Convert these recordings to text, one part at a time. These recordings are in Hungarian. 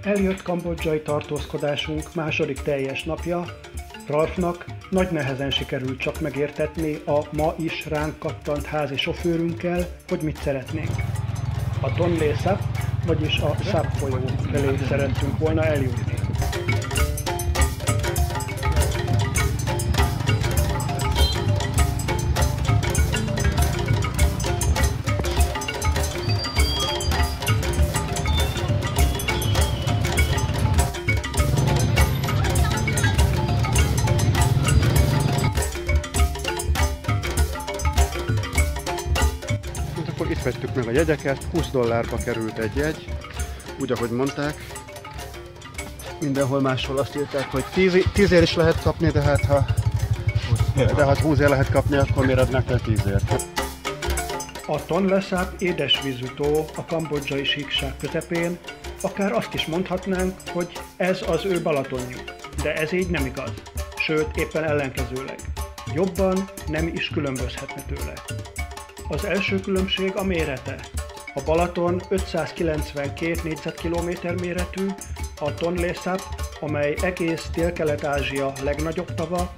Eljött kambodzsai tartózkodásunk második teljes napja, Ralfnak nagy nehezen sikerült csak megértetni a ma is ránk kattant házi sofőrünkkel, hogy mit szeretnénk. A Tonlé Sap, vagyis a Sap folyó felé szerettünk volna eljutni. Akkor itt vettük meg a jegyeket, $20 került egy jegy, úgy ahogy mondták. Mindenhol máshol azt írták, hogy 10 is lehet kapni, de hát ha 20 lehet kapni, akkor miért adnak el 10 ért? A Tonlé Sap édesvízű tó a kambodzsai síkság közepén, akár azt is mondhatnánk, hogy ez az ő Balatonjuk, de ez így nem igaz, sőt éppen ellenkezőleg. Jobban nem is különbözhetne tőle. Az első különbség a mérete. A Balaton 592 négyzetkilométer méretű, a Tonlé Sap, amely egész Dél-Kelet-Ázsia legnagyobb tava,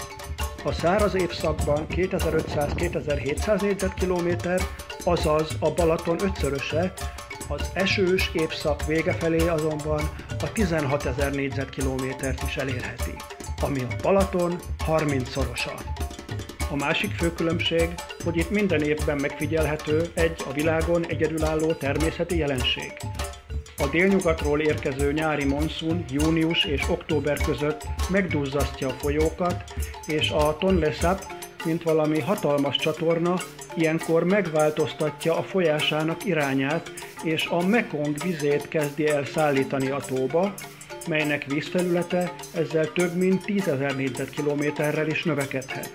a száraz évszakban 2500-2700 négyzetkilométer, azaz a Balaton ötszöröse, az esős évszak vége felé azonban a 16 000 négyzetkilométert is elérheti, ami a Balaton 30-szorosa. A másik fő különbség, hogy itt minden évben megfigyelhető egy a világon egyedülálló természeti jelenség. A délnyugatról érkező nyári monszun június és október között megduzzasztja a folyókat, és a Tonlé Sap, mint valami hatalmas csatorna, ilyenkor megváltoztatja a folyásának irányát, és a Mekong vizét kezdi el szállítani a tóba, melynek vízfelülete ezzel több mint 10 000 négyzetkilométerrel is növekedhet.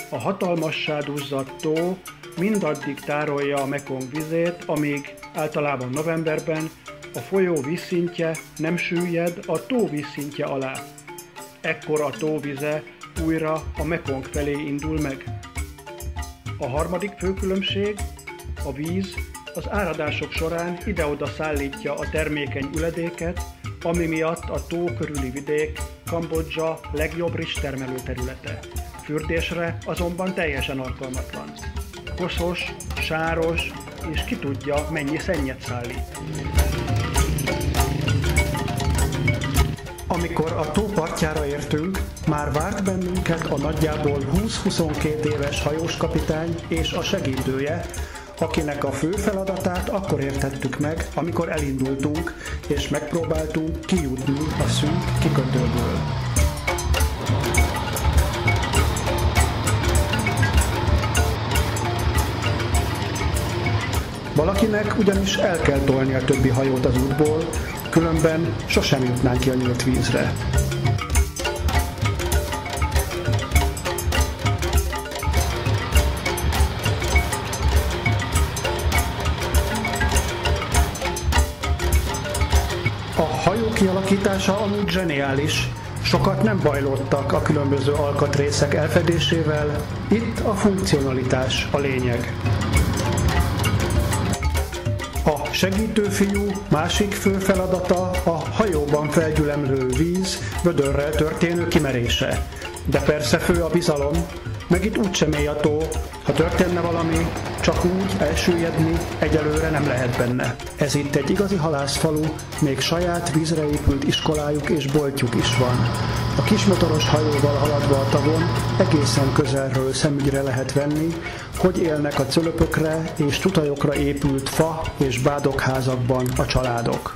A hatalmassá duzzadt tó mindaddig tárolja a Mekong vizét, amíg általában novemberben a folyó vízszintje nem süllyed a tó vízszintje alá. Ekkor a tó vize újra a Mekong felé indul meg. A harmadik fő különbség, a víz az áradások során ide-oda szállítja a termékeny üledéket, ami miatt a tó körüli vidék Kambodzsa legjobb rizstermelő területe. Fürdésre azonban teljesen alkalmatlan. Koszos, sáros, és ki tudja, mennyi szennyet szállít. Amikor a tó partjára értünk, már várt bennünket a nagyjából 20-22 éves hajóskapitány és a segítője, akinek a fő feladatát akkor értettük meg, amikor elindultunk, és megpróbáltunk kijutni a szűk kikötőből. Valakinek ugyanis el kell tolni a többi hajót az útból, különben sosem jutnánk ki a nyílt vízre. A hajó kialakítása amúgy zseniális, sokat nem bajlottak a különböző alkatrészek elfedésével, itt a funkcionalitás a lényeg. A segítőfiú másik fő feladata a hajóban felgyülemlő víz vödörrel történő kimerése. De persze fő a bizalom, meg itt úgysem mély a tó, ha történne valami, csak úgy elsüllyedni egyelőre nem lehet benne. Ez itt egy igazi halászfalu, még saját vízre épült iskolájuk és boltjuk is van. A kismotoros hajóval haladva a tavon egészen közelről szemügyre lehet venni, hogy élnek a cölöpökre és tutajokra épült fa és bádokházakban a családok.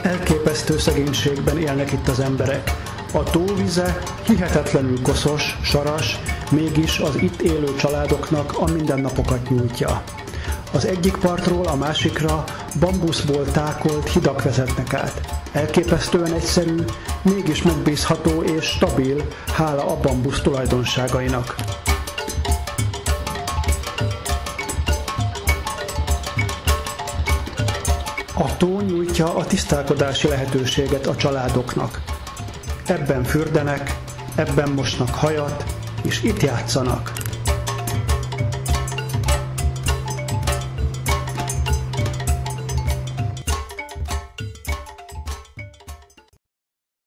Elképesztő szegénységben élnek itt az emberek. A tóvize hihetetlenül koszos, saras, mégis az itt élő családoknak a mindennapokat nyújtja. Az egyik partról a másikra bambuszból tákolt hidak vezetnek át. Elképesztően egyszerű, mégis megbízható és stabil, hála a bambusz tulajdonságainak. A tó nyújtja a tisztálkodási lehetőséget a családoknak. Ebben fürdenek, ebben mosnak hajat, és itt játszanak.